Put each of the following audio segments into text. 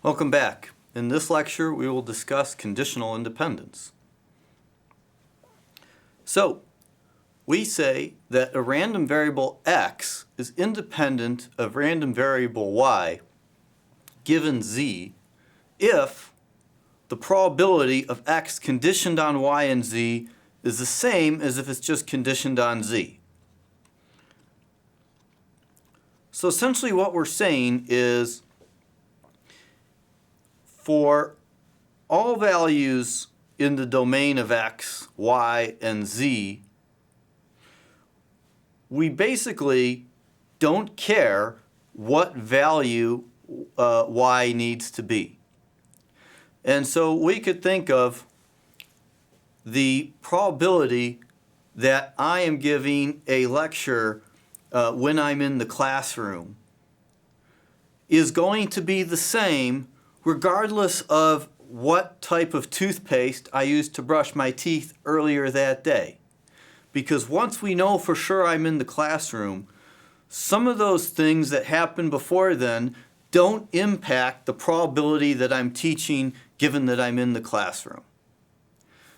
Welcome back. In this lecture, we will discuss conditional independence. So, we say that a random variable x is independent of random variable y given z if the probability of x conditioned on y and z is the same as if it's just conditioned on z. So essentially what we're saying is for all values in the domain of x, y, and z, we basically don't care what value y needs to be. And so we could think of the probability that I am giving a lecture when I'm in the classroom is going to be the same regardless of what type of toothpaste I used to brush my teeth earlier that day. Because once we know for sure I'm in the classroom, some of those things that happened before then don't impact the probability that I'm teaching given that I'm in the classroom.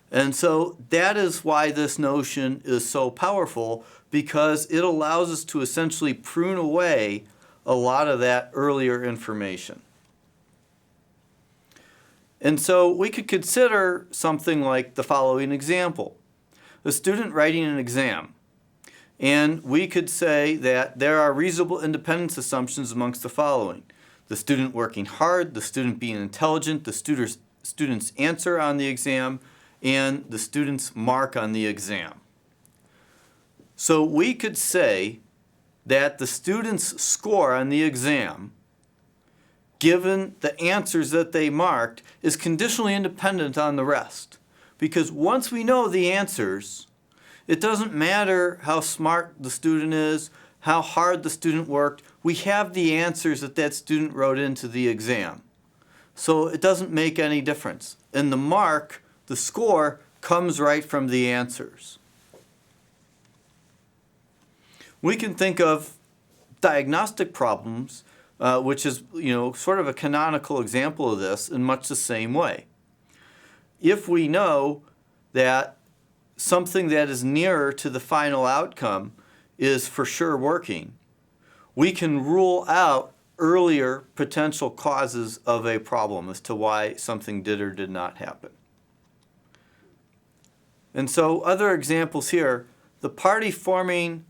And so that is why this notion is so powerful, because it allows us to essentially prune away a lot of that earlier information. And so we could consider something like the following example. A student writing an exam. And we could say that there are reasonable independence assumptions amongst the following. The student working hard, the student being intelligent, the student's answer on the exam, and the student's mark on the exam. So we could say that the student's score on the exam, given the answers that they marked, is conditionally independent on the rest. Because once we know the answers, it doesn't matter how smart the student is, how hard the student worked, we have the answers that that student wrote into the exam. So it doesn't make any difference. And the mark, the score, comes right from the answers. We can think of diagnostic problems, which is sort of a canonical example of this in much the same way. If we know that something that is nearer to the final outcome is for sure working, we can rule out earlier potential causes of a problem as to why something did or did not happen. And so other examples here, the party forming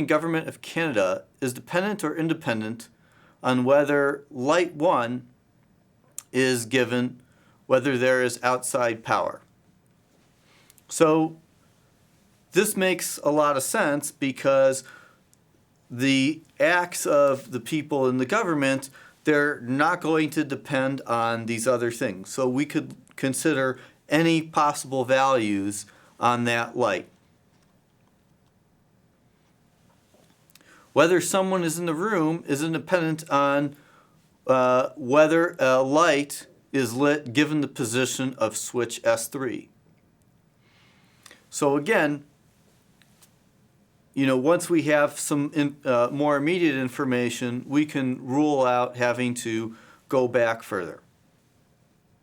government of Canada is dependent or independent on whether light 1 is given, whether there is outside power. So this makes a lot of sense because the acts of the people in the government, they're not going to depend on these other things. So we could consider any possible values on that light. Whether someone is in the room is independent on whether a light is lit given the position of switch S3. So again, once we have some more immediate information, we can rule out having to go back further.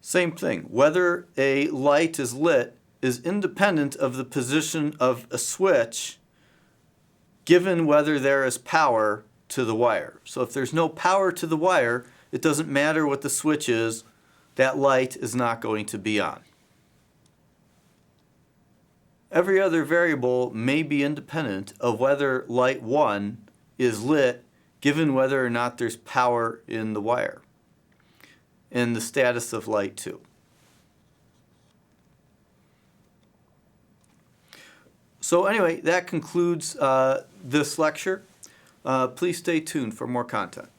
Same thing, whether a light is lit is independent of the position of a switch given whether there is power to the wire. So if there's no power to the wire, it doesn't matter what the switch is, that light is not going to be on. Every other variable may be independent of whether light 1 is lit given whether or not there's power in the wire, and the status of light 2. So anyway, that concludes this lecture. Please stay tuned for more content.